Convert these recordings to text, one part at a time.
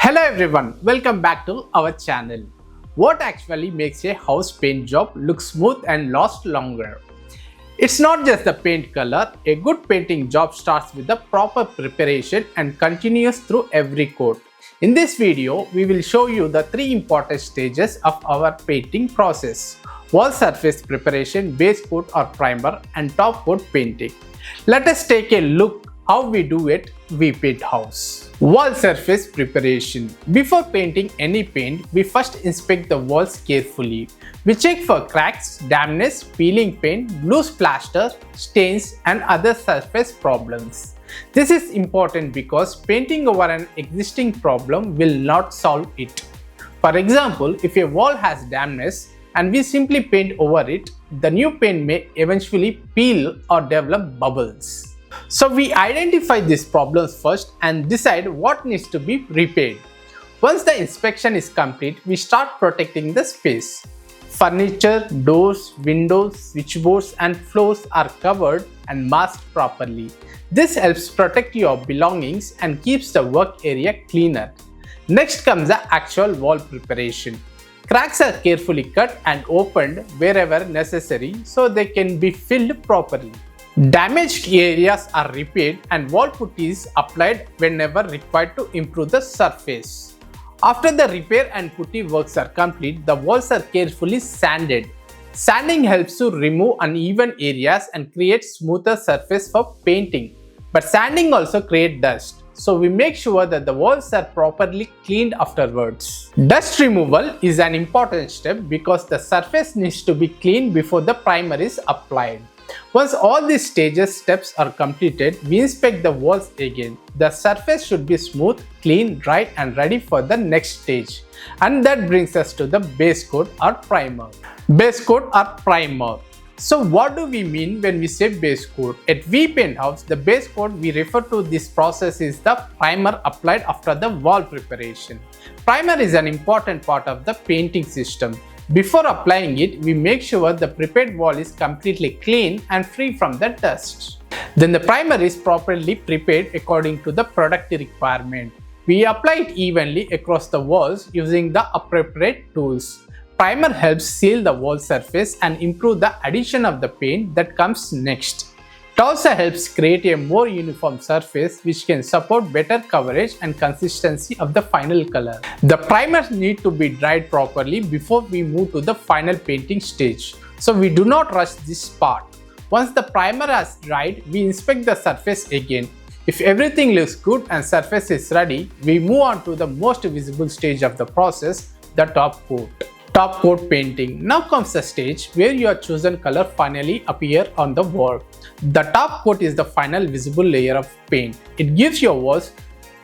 Hello everyone, welcome back to our channel. What actually makes a house paint job look smooth and last longer? It's not just the paint color. A good painting job starts with the proper preparation and continues through every coat. In this video, we will show you the three important stages of our painting process: wall surface preparation, base coat or primer, and top coat painting. Let us take a look how we do it at Wepainthouse. Wall surface preparation. Before painting any paint, we first inspect the walls carefully. We check for cracks, dampness, peeling paint, loose plaster, stains and other surface problems. This is important because painting over an existing problem will not solve it. For example, if a wall has dampness and we simply paint over it, the new paint may eventually peel or develop bubbles. So we identify these problems first and decide what needs to be repaired. Once the inspection is complete, we start protecting the space. Furniture, doors, windows, switchboards and floors are covered and masked properly. This helps protect your belongings and keeps the work area cleaner. Next comes the actual wall preparation. Cracks are carefully cut and opened wherever necessary so they can be filled properly. Damaged areas are repaired and wall putty is applied whenever required to improve the surface. After the repair and putty works are complete, the walls are carefully sanded. Sanding helps to remove uneven areas and create smoother surface for painting. But sanding also creates dust, so we make sure that the walls are properly cleaned afterwards. Dust removal is an important step because the surface needs to be cleaned before the primer is applied. Once all these steps are completed, we inspect the walls again. The surface should be smooth, clean, dry and ready for the next stage. And that brings us to the base coat or primer. Base coat or primer. So what do we mean when we say base coat? At Wepainthouse, the base coat we refer to this process is the primer applied after the wall preparation. Primer is an important part of the painting system. Before applying it, we make sure the prepared wall is completely clean and free from the dust. Then the primer is properly prepared according to the product requirement. We apply it evenly across the walls using the appropriate tools. Primer helps seal the wall surface and improve the adhesion of the paint that comes next. It also helps create a more uniform surface which can support better coverage and consistency of the final color. The primers need to be dried properly before we move to the final painting stage. So we do not rush this part. Once the primer has dried, we inspect the surface again. If everything looks good and surface is ready, we move on to the most visible stage of the process, the top coat. Top coat painting. Now comes the stage where your chosen color finally appears on the wall. The top coat is the final visible layer of paint. It gives your walls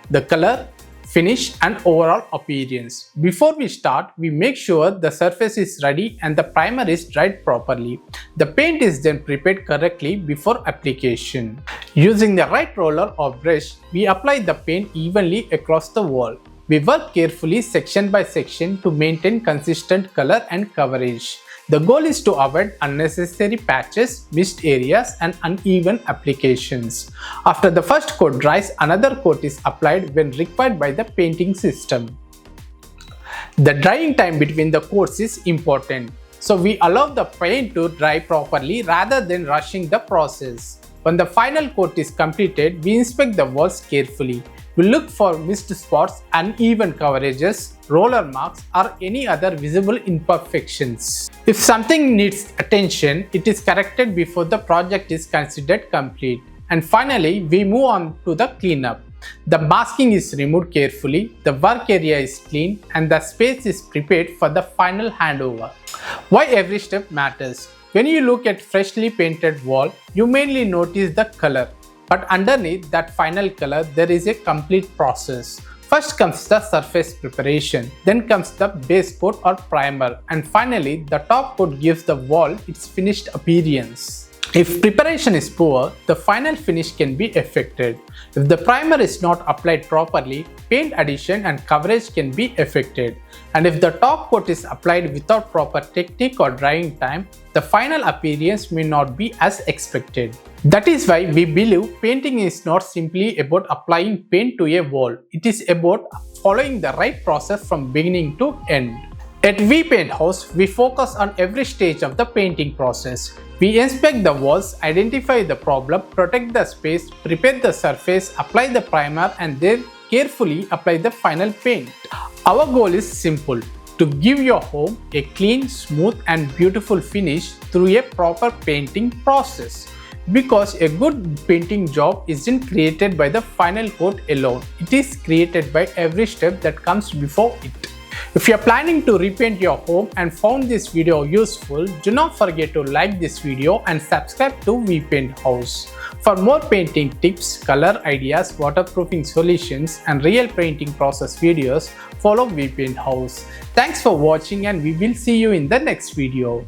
the color, finish and overall appearance. Before we start, we make sure the surface is ready and the primer is dried properly. The paint is then prepared correctly before application. Using the right roller or brush, we apply the paint evenly across the wall. We work carefully section by section to maintain consistent color and coverage. The goal is to avoid unnecessary patches, missed areas and uneven applications. After the first coat dries, another coat is applied when required by the painting system. The drying time between the coats is important, so we allow the paint to dry properly rather than rushing the process. When the final coat is completed, we inspect the walls carefully. We look for missed spots, uneven coverages, roller marks or any other visible imperfections. If something needs attention, it is corrected before the project is considered complete. And finally, we move on to the cleanup. The masking is removed carefully, the work area is cleaned and the space is prepared for the final handover. Why every step matters? When you look at freshly painted wall, you mainly notice the color. But underneath that final color, there is a complete process. First comes the surface preparation, then comes the base coat or primer, and finally the top coat gives the wall its finished appearance. If preparation is poor, the final finish can be affected. If the primer is not applied properly, paint adhesion and coverage can be affected. And if the top coat is applied without proper technique or drying time, the final appearance may not be as expected. That is why we believe painting is not simply about applying paint to a wall. It is about following the right process from beginning to end. At Wepainthouse, we focus on every stage of the painting process. We inspect the walls, identify the problem, protect the space, prepare the surface, apply the primer, and then carefully apply the final paint. Our goal is simple: to give your home a clean, smooth, and beautiful finish through a proper painting process. Because a good painting job isn't created by the final coat alone, it is created by every step that comes before it. If you are planning to repaint your home and found this video useful, do not forget to like this video and subscribe to Wepainthouse. For more painting tips, color ideas, waterproofing solutions, and real painting process videos, follow Wepainthouse. Thanks for watching, and we will see you in the next video.